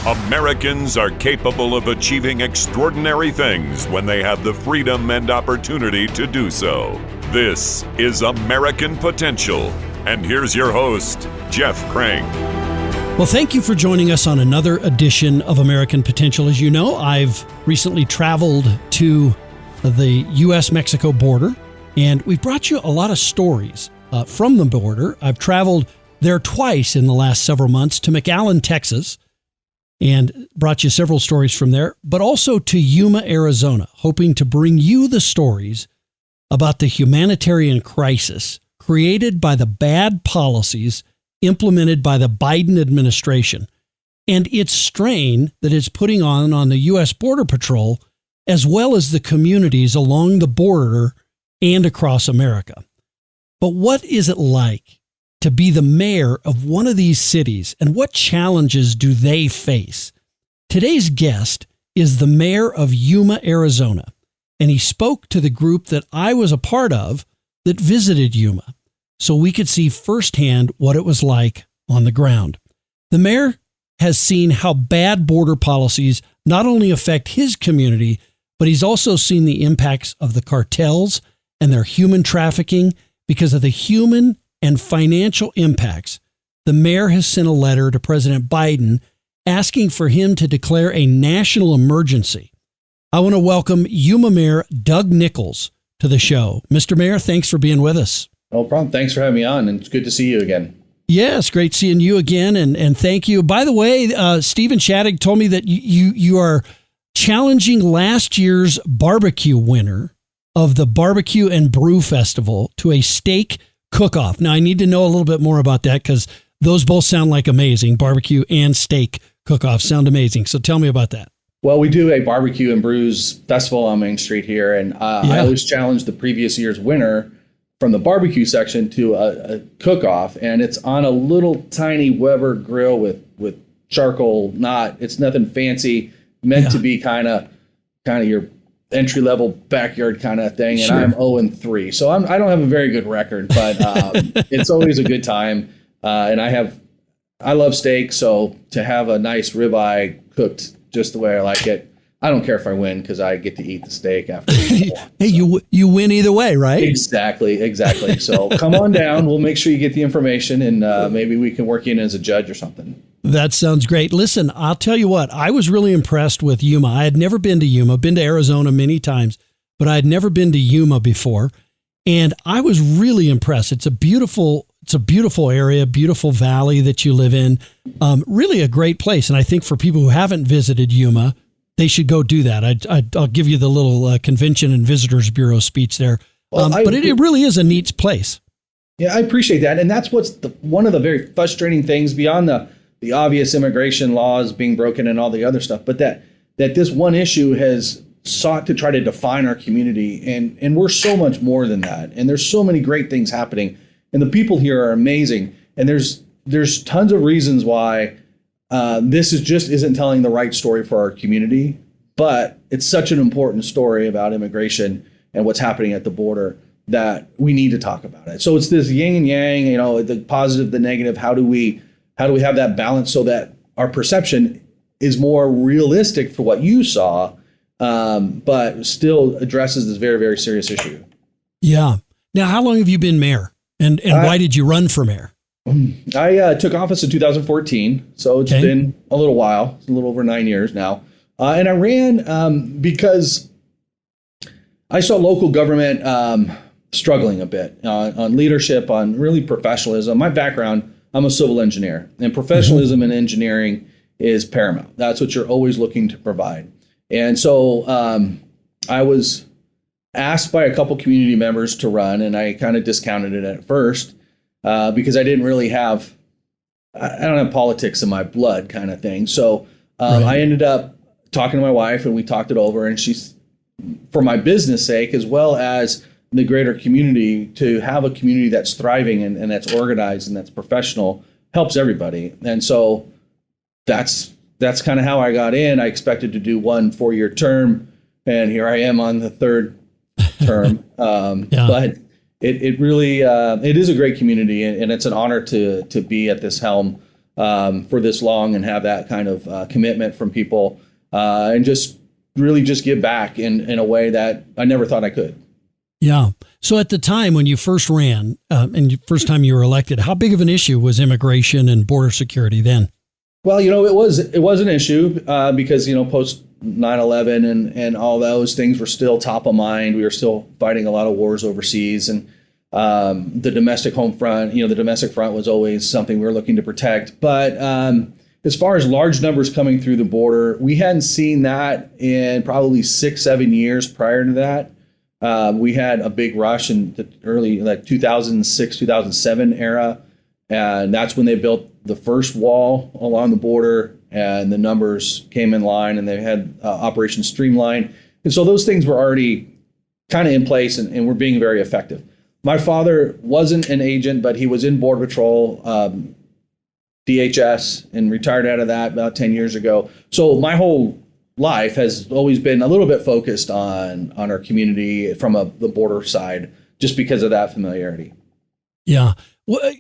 Americans are capable of achieving extraordinary things when they have the freedom and opportunity to do so. This is American Potential. And here's your host, Jeff Crank. Well, thank you for joining us on another edition of American Potential. As you know, I've recently traveled to the U.S.-Mexico border, and we've brought you a lot of stories from the border. I've traveled there twice in the last several months to McAllen, Texas, and brought you several stories from there, but also to Yuma, Arizona, hoping to bring you the stories about the humanitarian crisis created by the bad policies implemented by the Biden administration and its strain that it's putting on the U.S. Border Patrol, as well as the communities along the border and across America. But what is it like to be the mayor of one of these cities, and what challenges do they face? Today's guest is the mayor of Yuma, Arizona, and he spoke to the group that I was a part of that visited Yuma, so we could see firsthand what it was like on the ground. The mayor has seen how bad border policies not only affect his community, but he's also seen the impacts of the cartels and their human trafficking. Because of the human and financial impacts, the mayor has sent a letter to President Biden asking for him to declare a national emergency. I want to welcome Yuma Mayor Doug Nicholls to the show. Mr. Mayor, thanks for being with us. No problem. Thanks for having me on, and it's good to see you again. Yes, great seeing you again, and thank you. By the way, Stephen Shattuck told me that you are challenging last year's barbecue winner of the Barbecue and Brew Festival to a steak cook-off. Now, I need to know a little bit more about that because those both sound like amazing. Barbecue and steak cook-off sound amazing. So tell me about that. Well, we do a barbecue and brews festival on Main Street here, and I always challenge the previous year's winner from the barbecue section to a cook-off, and it's on a little tiny Weber grill with charcoal. It's nothing fancy, meant to be kind of your entry-level backyard kind of thing, and sure. I'm 0-3, so I don't have a very good record, but it's always a good time, and I love steak, so to have a nice ribeye cooked just the way I like it, I don't care if I win because I get to eat the steak after. Hey, you win either way, right? Exactly. So come on down. We'll make sure you get the information, and maybe we can work you in as a judge or something. That sounds great. Listen, I'll tell you what, I was really impressed with Yuma. I had never been to Yuma, been to Arizona many times, but I had never been to Yuma before. And I was really impressed. It's a beautiful area, beautiful valley that you live in. Really a great place. And I think for people who haven't visited Yuma, they should go do that. I'll give you the little Convention and Visitors Bureau speech there. But it really is a neat place. Yeah, I appreciate that. And that's what's one of the very frustrating things beyond the obvious immigration laws being broken and all the other stuff, but that this one issue has sought to try to define our community, and we're so much more than that. And there's so many great things happening, and the people here are amazing. And there's tons of reasons why this isn't telling the right story for our community, but it's such an important story about immigration and what's happening at the border that we need to talk about it. So it's this yin and yang, the positive, the negative. How do we have that balance so that our perception is more realistic for what you saw, but still addresses this very, very serious issue? Yeah. Now, how long have you been mayor, and why did you run for mayor? I took office in 2014, so it's been a little while. It's a little over 9 years now. And I ran because I saw local government struggling a bit on leadership, on really professionalism. My background, I'm a civil engineer, and professionalism in engineering is paramount. That's what you're always looking to provide. And so I was asked by a couple community members to run, and I kind of discounted it at first because I didn't really I don't have politics in my blood kind of thing. So I ended up talking to my wife, and we talked it over, and she's, for my business sake, as well as the greater community, to have a community that's thriving and that's organized and that's professional helps everybody. And so that's kind of how I got in. I expected to do 1 4-year term, and here I am on the 3rd term. But it really it is a great community, and it's an honor to be at this helm for this long and have that kind of commitment from people, and just really just give back in a way that I never thought I could. Yeah. So at the time when you first ran, and first time you were elected, how big of an issue was immigration and border security then? Well, it was an issue because, post 9/11 and all those things were still top of mind. We were still fighting a lot of wars overseas, and the domestic home front, the domestic front was always something we were looking to protect. But as far as large numbers coming through the border, we hadn't seen that in probably 6-7 years prior to that. We had a big rush in the early 2006, 2007 era. And that's when they built the first wall along the border, and the numbers came in line, and they had Operation Streamline. And so those things were already kind of in place and were being very effective. My father wasn't an agent, but he was in Border Patrol, DHS, and retired out of that about 10 years ago. So my whole life has always been a little bit focused on our community from the border side, just because of that familiarity. Yeah. Well,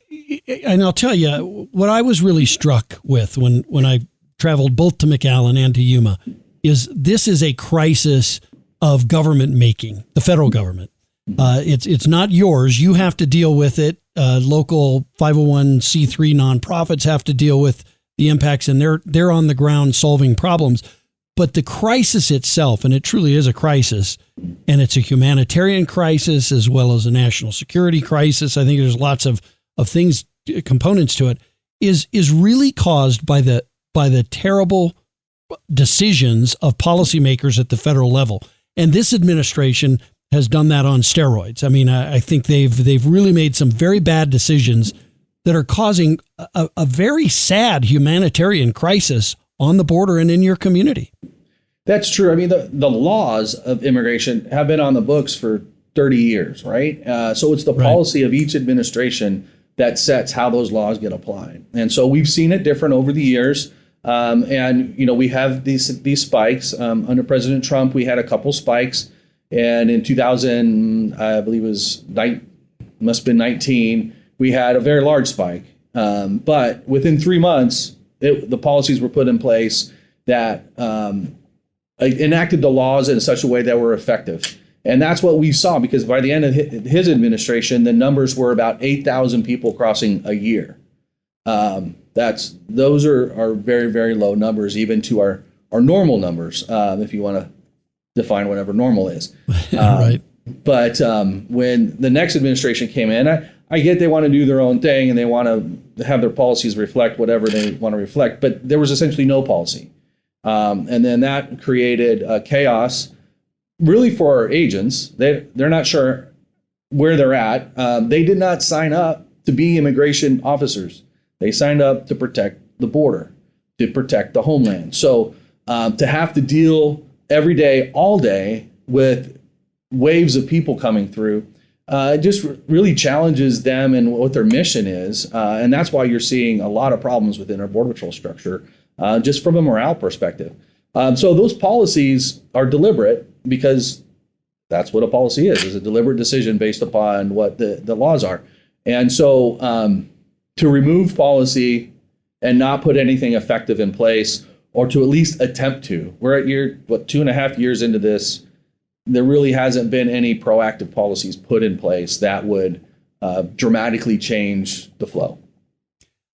and I'll tell you, what I was really struck with when I traveled both to McAllen and to Yuma is this is a crisis of government making, the federal government. It's not yours. You have to deal with it. Local 501c3 nonprofits have to deal with the impacts, and they're on the ground solving problems. But the crisis itself, and it truly is a crisis, and it's a humanitarian crisis as well as a national security crisis. I think there's lots of things, components to it, is really caused by the terrible decisions of policymakers at the federal level. And this administration has done that on steroids. I mean, I think they've really made some very bad decisions that are causing a very sad humanitarian crisis on the border and in your community. That's true. I mean, the laws of immigration have been on the books for 30 years, right? So it's the policy of each administration that sets how those laws get applied. And so we've seen it different over the years. And, we have these spikes. Under President Trump, we had a couple spikes. And in 2000, I believe it was, must have been 19, we had a very large spike. But within 3 months, the policies were put in place that enacted the laws in such a way that were effective. And that's what we saw, because by the end of his administration, the numbers were about 8,000 people crossing a year. Those are very, very low numbers, even to our normal numbers, if you want to define whatever normal is. Right. But when the next administration came in, I get they want to do their own thing and they want to have their policies reflect whatever they want to reflect, but there was essentially no policy. And then that created chaos, really, for our agents. They're not sure where they're at. They did not sign up to be immigration officers. They signed up to protect the border, to protect the homeland. So to have to deal every day, all day, with waves of people coming through, it just really challenges them and what their mission is. And that's why you're seeing a lot of problems within our Border Patrol structure, just from a morale perspective. So those policies are deliberate, because that's what a policy is a deliberate decision based upon what the laws are. And so to remove policy and not put anything effective in place, or to at least attempt to, we're at 2.5 years into this, there really hasn't been any proactive policies put in place that would dramatically change the flow.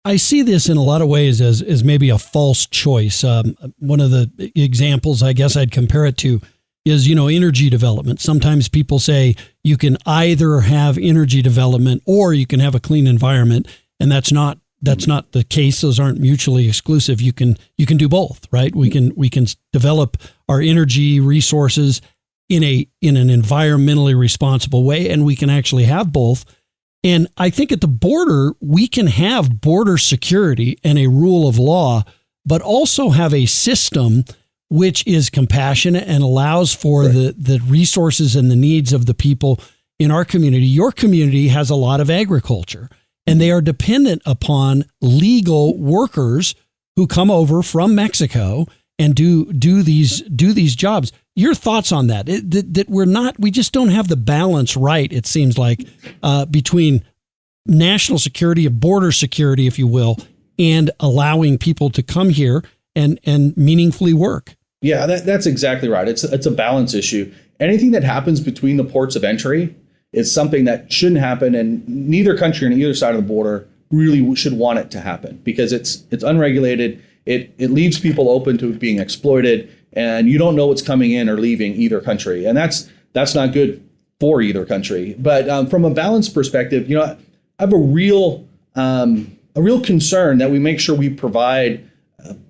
I see this in a lot of ways as maybe a false choice. One of the examples I guess I'd compare it to is, energy development. Sometimes people say you can either have energy development or you can have a clean environment, and that's not the case. Those aren't mutually exclusive. You can do both, right? We can develop our energy resources in an environmentally responsible way, and we can actually have both. And I think at the border, we can have border security and a rule of law, but also have a system which is compassionate and allows for the resources and the needs of the people in our community. Your community has a lot of agriculture, and they are dependent upon legal workers who come over from Mexico and do these jobs. Your thoughts on that? We just don't have the balance right, it seems like, between national security, border security, if you will, and allowing people to come here and meaningfully work. Yeah, that's exactly right. It's a balance issue. Anything that happens between the ports of entry is something that shouldn't happen, and neither country on either side of the border really should want it to happen because it's unregulated. It leaves people open to being exploited, and you don't know what's coming in or leaving either country, and that's not good for either country. But from a balance perspective, I have a real concern that we make sure we provide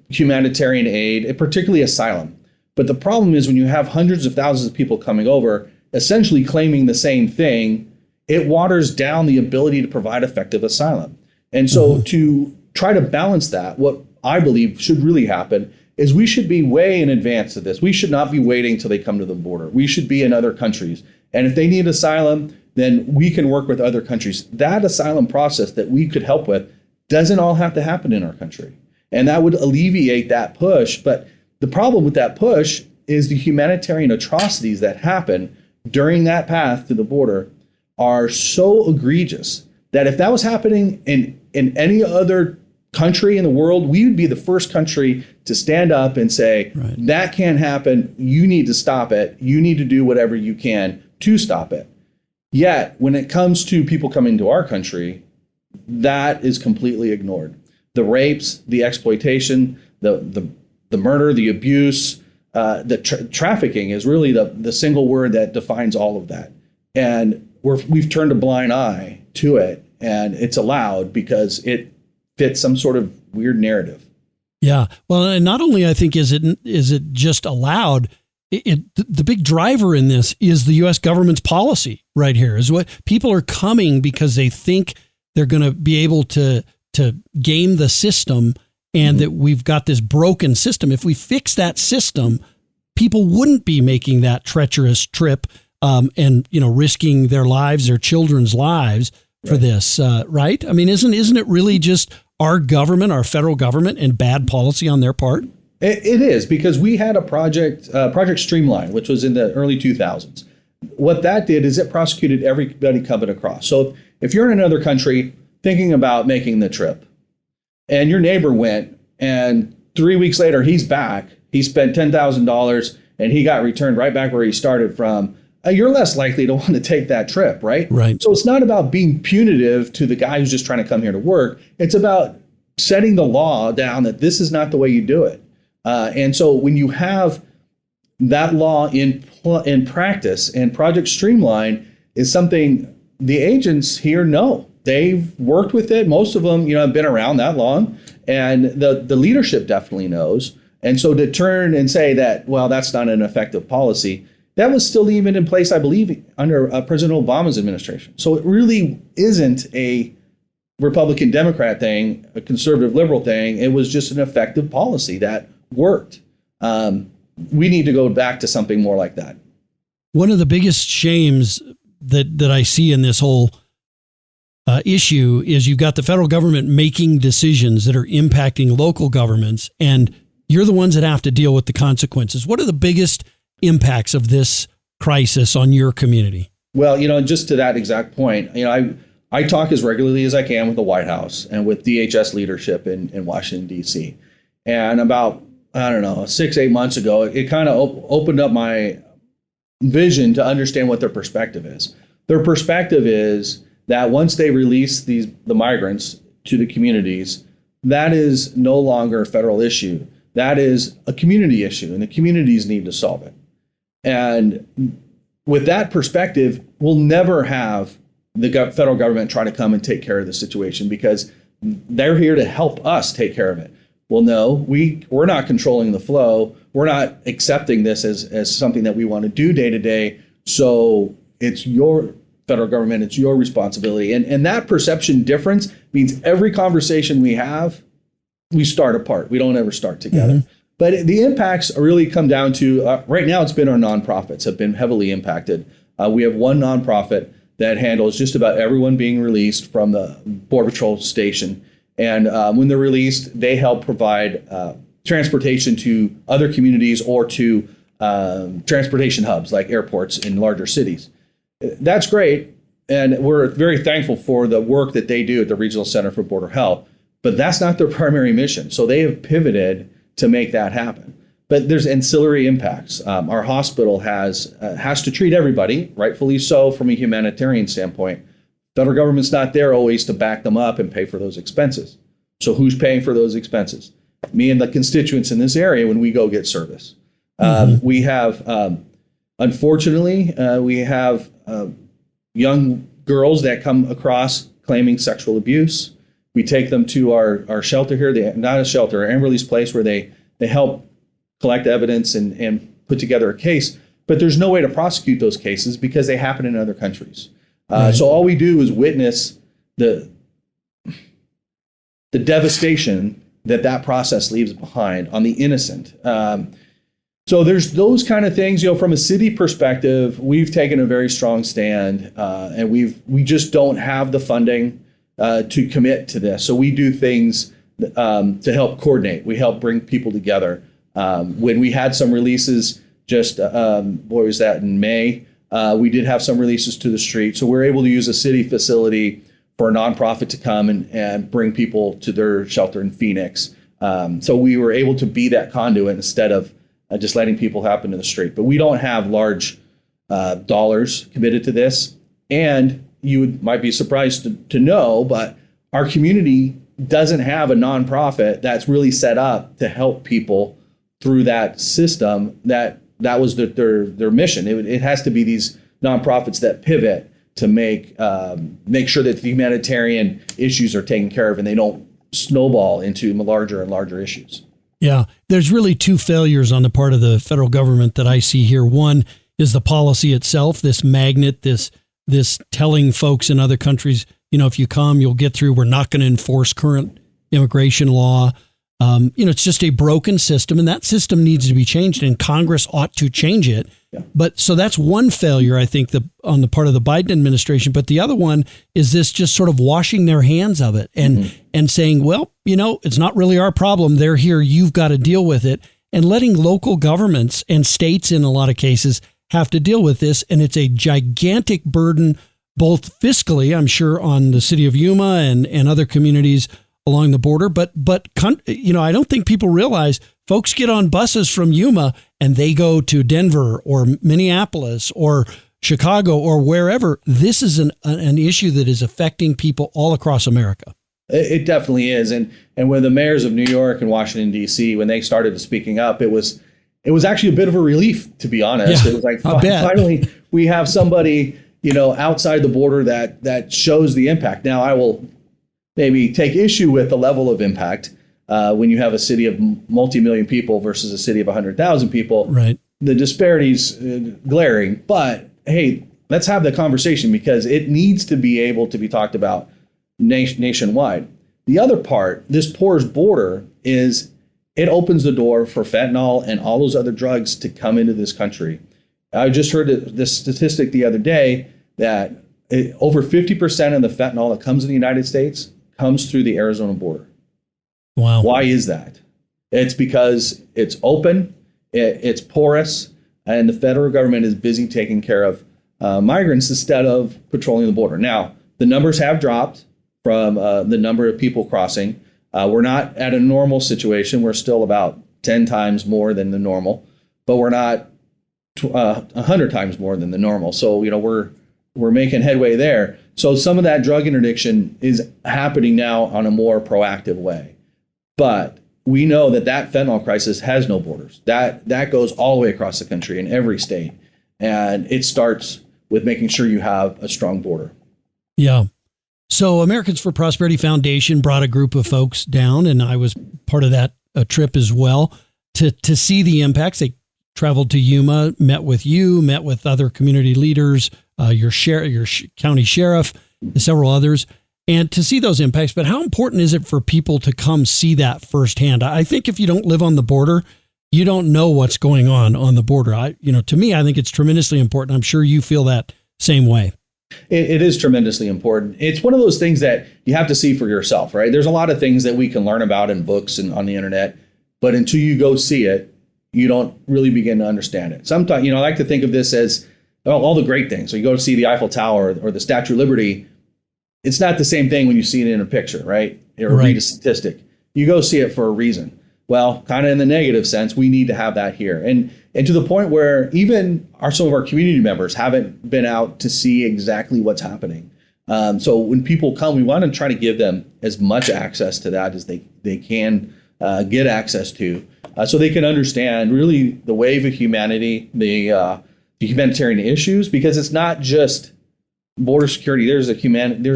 humanitarian aid, particularly asylum. But the problem is when you have hundreds of thousands of people coming over, essentially claiming the same thing, it waters down the ability to provide effective asylum. And so to try to balance that, what I believe should really happen is we should be way in advance of this. We should not be waiting till they come to the border. We should be in other countries. And if they need asylum, then we can work with other countries. That asylum process that we could help with doesn't all have to happen in our country. And that would alleviate that push. But the problem with that push is the humanitarian atrocities that happen during that path to the border are so egregious that if that was happening in any other country in the world, we would be the first country to stand up and say, that can't happen. You need to stop it. You need to do whatever you can to stop it. Yet, when it comes to people coming to our country, that is completely ignored. The rapes, the exploitation, the murder, the abuse, the trafficking is really the single word that defines all of that. And we've turned a blind eye to it, and it's allowed because it fits some sort of weird narrative. Yeah. Well, and not only I think is it just allowed, the big driver in this is the U.S. government's policy right here. Is what people are coming because they think they're going to be able to game the system, and that we've got this broken system. If we fix that system, people wouldn't be making that treacherous trip and risking their lives, their children's lives for this, right? I mean, isn't it really just our government, our federal government, and bad policy on their part? It is, because we had a project Streamline, which was in the early 2000s. What that did is it prosecuted everybody coming across. So if you're in another country thinking about making the trip, and your neighbor went, and 3 weeks later he's back, he spent $10,000 and he got returned right back where he started from, you're less likely to want to take that trip, right? Right. So it's not about being punitive to the guy who's just trying to come here to work. It's about setting the law down that this is not the way you do it. And so when you have that law in practice, and Project Streamline is something the agents here know. They've worked with it. Most of them, have been around that long, and the leadership definitely knows. And so to turn and say that, well, that's not an effective policy, that was still even in place, I believe, under President Obama's administration. So it really isn't a Republican Democrat thing, a conservative liberal thing. It was just an effective policy that worked. We need to go back to something more like that. One of the biggest shames that I see in this whole issue is you've got the federal government making decisions that are impacting local governments, and you're the ones that have to deal with the consequences. What are the biggest impacts of this crisis on your community? Well, just to that exact point, I talk as regularly as I can with the White House and with DHS leadership in Washington, D.C. And about, 6-8 months ago, it kind of opened up my vision to understand what their perspective is. Their perspective is that once they release the migrants to the communities, that is no longer a federal issue. That is a community issue, and the communities need to solve it. And with that perspective, we'll never have the federal government try to come and take care of the situation, because they're here to help us take care of it. Well, no, we're not controlling the flow. We're not accepting this as something that we want to do day to day. So it's your federal government, it's your responsibility. And that perception difference means every conversation we have, we start apart. We don't ever start together. Mm-hmm. But the impacts really come down to, right now it's been our nonprofits have been heavily impacted. We have one nonprofit that handles just about everyone being released from the Border Patrol station. And when they're released, they help provide transportation to other communities or to transportation hubs like airports in larger cities. That's great. And we're very thankful for the work that they do at the Regional Center for Border Health. but that's not their primary mission. So they have pivoted to make that happen. But there's ancillary impacts. Our hospital has to treat everybody, rightfully so, from a humanitarian standpoint. Federal government's not there always to back them up and pay for those expenses. So who's paying for those expenses? Me and the constituents in this area when we go get service. We have, unfortunately, we have young girls that come across claiming sexual abuse. We take them to our shelter here, not a shelter, an release place where they help collect evidence and put together a case. But there's no way to prosecute those cases because they happen in other countries. So all we do is witness the devastation that process leaves behind on the innocent. So there's those kind of things. From a city perspective, we've taken a very strong stand, and we just don't have the funding to commit to this. So we do things to help coordinate. We help bring people together. When we had some releases, just what was that in May? We did have some releases to the street. So we're able to use a city facility for a nonprofit to come and bring people to their shelter in Phoenix. So we were able to be that conduit instead of just letting people happen in the street. But we don't have large dollars committed to this. And you might be surprised to know, but our community doesn't have a nonprofit that's really set up to help people through that system. That was their mission. It has to be these nonprofits that pivot to make sure that the humanitarian issues are taken care of and they don't snowball into larger and larger issues. Yeah, there's really two failures on the part of the federal government that I see here. One is the policy itself, this magnet, this telling folks in other countries, if you come, you'll get through. We're not going to enforce current immigration law. It's just a broken system, and that system needs to be changed, and Congress ought to change it. Yeah. But so that's one failure, I think, on the part of the Biden administration. But the other one is this just sort of washing their hands of it and saying, well, it's not really our problem. They're here. You've got to deal with it. And letting local governments and states, in a lot of cases, have to deal with this. And it's a gigantic burden, both fiscally, I'm sure, on the city of Yuma and other communities along the border. But I don't think people realize folks get on buses from Yuma and they go to Denver or Minneapolis or Chicago or wherever. This is an issue that is affecting people all across America. It definitely is. And when the mayors of New York and Washington, D.C., when they started speaking up, it was actually a bit of a relief, to be honest. Yeah, it was like, finally, we have somebody, outside the border that shows the impact. Now, I will maybe take issue with the level of impact when you have a city of multi-million people versus a city of 100,000 people. Right. The disparity's glaring. But, hey, let's have the conversation because it needs to be able to be talked about nationwide. The other part, this porous border, is it opens the door for fentanyl and all those other drugs to come into this country. I just heard this statistic the other day that over 50% of the fentanyl that comes in the United States comes through the Arizona border. Wow. Why is that? It's because it's open, it's porous, and the federal government is busy taking care of migrants instead of patrolling the border. Now, the numbers have dropped from the number of people crossing. We're not at a normal situation. We're still about 10 times more than the normal, but we're not 100 times more than the normal. So, we're making headway there. So some of that drug interdiction is happening now on a more proactive way. But we know that fentanyl crisis has no borders. That goes all the way across the country in every state. And it starts with making sure you have a strong border. Yeah. So Americans for Prosperity Foundation brought a group of folks down, and I was part of that trip as well to see the impacts. They traveled to Yuma, met with other community leaders, your county sheriff, and several others, and to see those impacts. But how important is it for people to come see that firsthand? I think if you don't live on the border, you don't know what's going on the border. To me, I think it's tremendously important. I'm sure you feel that same way. It is tremendously important. It's one of those things that you have to see for yourself, right? There's a lot of things that we can learn about in books and on the internet, but until you go see it, you don't really begin to understand it. Sometimes, I like to think of this as all the great things. So you go to see the Eiffel Tower or the Statue of Liberty. it's not the same thing when you see it in a picture, right? Or Right. read a statistic. You go see it for a reason. Well, kind of in the negative sense, we need to have that here. And to the point where even some of our community members haven't been out to see exactly what's happening. So when people come, we want to try to give them as much access to that as they can get access to, so they can understand really the wave of humanity, the humanitarian issues, because it's not just border security. There's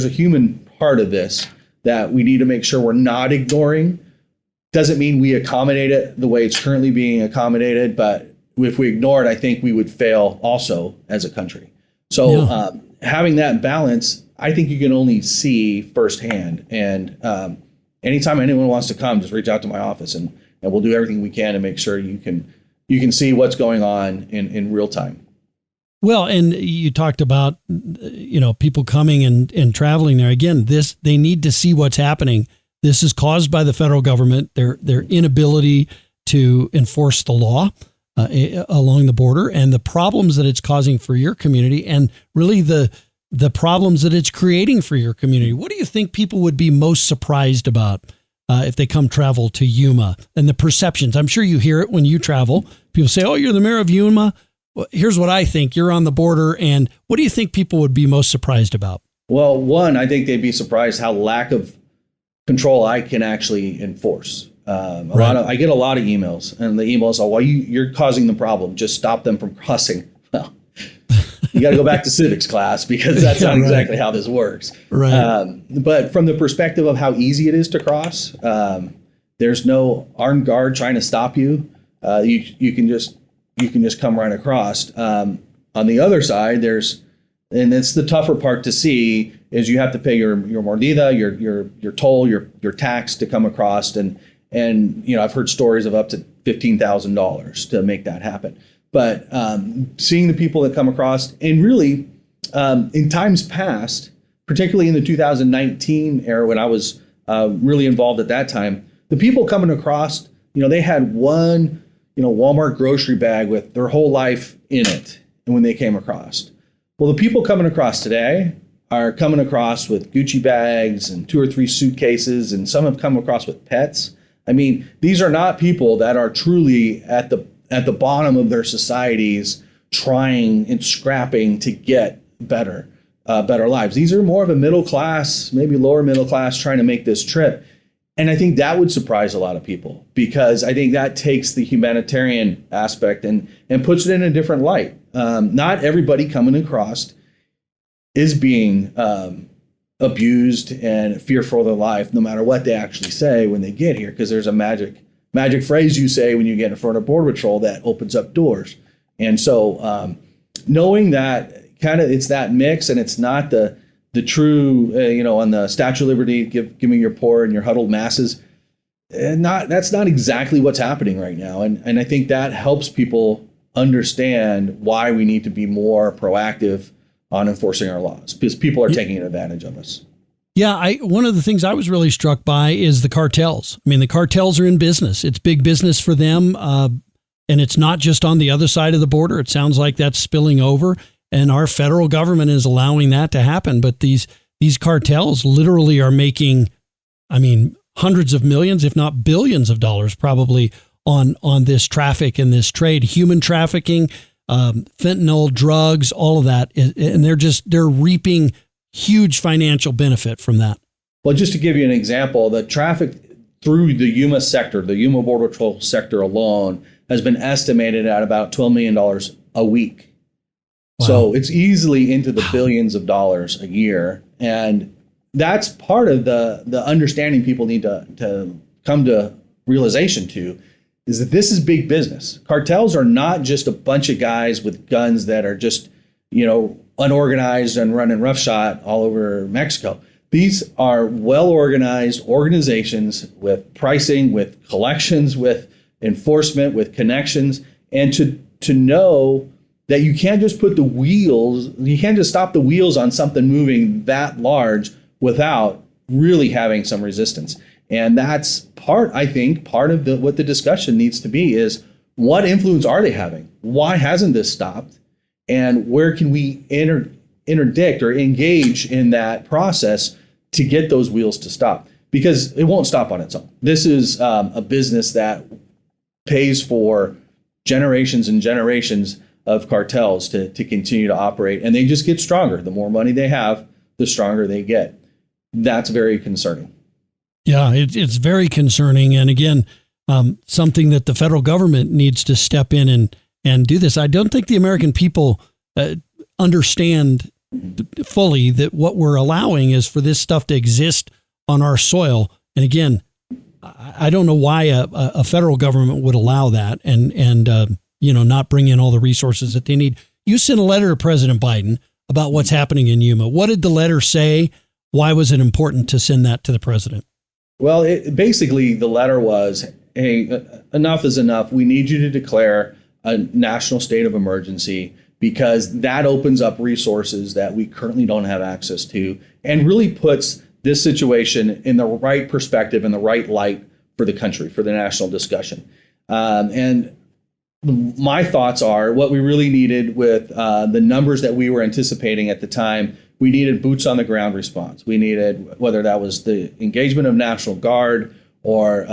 a human part of this that we need to make sure we're not ignoring. Doesn't mean we accommodate it the way it's currently being accommodated, but if we ignore it, I think we would fail also as a country. So having that balance, I think you can only see firsthand. And anytime anyone wants to come, just reach out to my office, and we'll do everything we can to make sure you can see what's going on in real time. Well, and you talked about, people coming and traveling there. Again, they need to see what's happening. This is caused by the federal government, their inability to enforce the law along the border, and the problems that it's causing for your community, and really the problems that it's creating for your community. What do you think people would be most surprised about if they come travel to Yuma, and the perceptions? I'm sure you hear it when you travel. People say, "Oh, you're the mayor of Yuma." Well, here's what I think. You're on the border. And what do you think people would be most surprised about? Well, one, I think they'd be surprised how lack of control I can actually enforce. I get a lot of emails, and the emails are, "Well, you're causing the problem. Just stop them from crossing." Well, you got to go back to civics class, because that's not exactly how this works. Right. But from the perspective of how easy it is to cross, there's no armed guard trying to stop you. You can just come right across. On the other side, and it's the tougher part to see, is you have to pay your mordida, your toll, your tax to come across, and I've heard stories of up to $15,000 to make that happen. But seeing the people that come across, and really in times past, particularly in the 2019 era when I was really involved at that time, the people coming across, they had one Walmart grocery bag with their whole life in it. And when they came across, well, the people coming across today are coming across with Gucci bags and 2 or 3 suitcases, and some have come across with pets. I mean, these are not people that are truly at the bottom of their societies trying and scrapping to get better lives. These are more of a middle class, maybe lower middle class, trying to make this trip. And I think that would surprise a lot of people, because I think that takes the humanitarian aspect and puts it in a different light. Not everybody coming across is being abused and fearful of their life, no matter what they actually say when they get here, because there's a magic phrase you say when you get in front of Border Patrol that opens up doors. And so knowing that kind of it's that mix, and it's not the true, on the Statue of Liberty, give me your poor and your huddled masses. That's not exactly what's happening right now. And I think that helps people understand why we need to be more proactive on enforcing our laws, because people are taking advantage of us. Yeah, one of the things I was really struck by is the cartels. I mean, the cartels are in business. It's big business for them. And it's not just on the other side of the border. It sounds like that's spilling over. And our federal government is allowing that to happen. But these cartels literally are making, hundreds of millions, if not billions of dollars, probably on this traffic and this trade, human trafficking, fentanyl, drugs, all of that. And they're reaping huge financial benefit from that. Well, just to give you an example, the traffic through the Yuma sector, the Yuma Border Patrol sector alone, has been estimated at about $12 million a week. Wow. So it's easily into the billions of dollars a year. And that's part of the understanding people need to come to realization to, is that this is big business. Cartels are not just a bunch of guys with guns that are just, unorganized and running roughshod all over Mexico. These are well-organized organizations with pricing, with collections, with enforcement, with connections, and to know that you can't just put you can't just stop the wheels on something moving that large without really having some resistance. And that's part of what the discussion needs to be is, what influence are they having? Why hasn't this stopped? And where can we interdict or engage in that process to get those wheels to stop, because it won't stop on its own. This is a business that pays for generations and generations of cartels to continue to operate, and they just get stronger. The more money they have, the stronger they get. That's very concerning. Yeah, it's very concerning. And again, something that the federal government needs to step in and do this. I don't think the American people understand fully that what we're allowing is for this stuff to exist on our soil. And again, I don't know why a federal government would allow that and not bring in all the resources that they need. You sent a letter to President Biden about what's happening in Yuma. What did the letter say? Why was it important to send that to the president? Well, basically the letter was, hey, enough is enough. We need you to declare a national state of emergency, because that opens up resources that we currently don't have access to, and really puts this situation in the right perspective and the right light for the country, for the national discussion. And my thoughts are, what we really needed with the numbers that we were anticipating at the time, we needed boots on the ground response. We needed, whether that was the engagement of National Guard or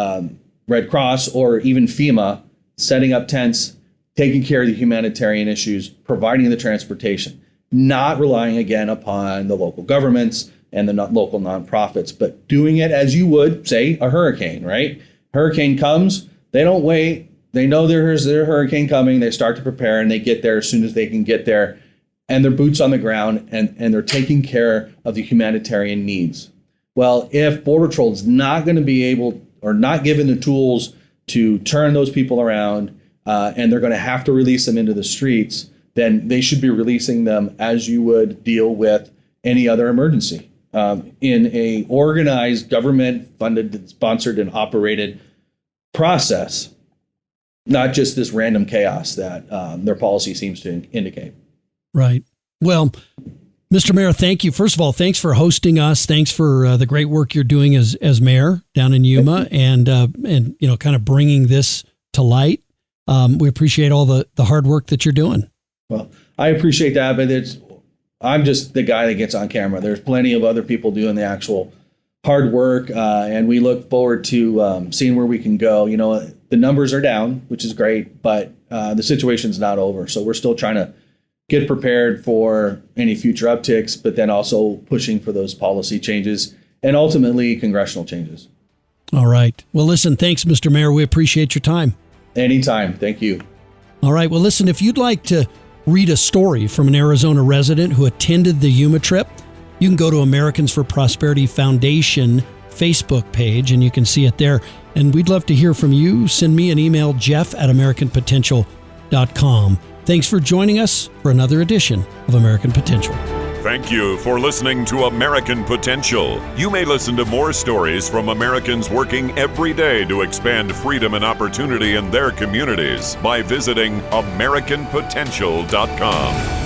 Red Cross or even FEMA, setting up tents, taking care of the humanitarian issues, providing the transportation, not relying again upon the local governments and the local nonprofits, but doing it as you would, say, a hurricane, right? Hurricane comes, they don't wait. They know there's a hurricane coming. They start to prepare, and they get there as soon as they can get there. And they're boots on the ground, and they're taking care of the humanitarian needs. Well, if Border Patrol is not going to be able, or not given the tools to turn those people around, and they're going to have to release them into the streets, then they should be releasing them as you would deal with any other emergency, in a organized, government-funded, sponsored, and operated process, not just this random chaos that their policy seems to indicate. Right. Well, Mr. Mayor, thank you. First of all, thanks for hosting us. Thanks for the great work you're doing as mayor down in Yuma, and kind of bringing this to light. We appreciate all the hard work that you're doing. Well, I appreciate that, but I'm just the guy that gets on camera. There's plenty of other people doing the actual hard work, and we look forward to seeing where we can go. The numbers are down, which is great, but the situation's not over. So we're still trying to get prepared for any future upticks, but then also pushing for those policy changes and ultimately congressional changes. All right. Well, listen, thanks, Mr. Mayor. We appreciate your time. Anytime. Thank you. All right. Well, listen, if you'd like to read a story from an Arizona resident who attended the Yuma trip, you can go to Americans for Prosperity Foundation Facebook page, and you can see it there. And we'd love to hear from you. Send me an email, jeff@americanpotential.com. Thanks for joining us for another edition of American Potential. Thank you for listening to American Potential. You may listen to more stories from Americans working every day to expand freedom and opportunity in their communities by visiting AmericanPotential.com.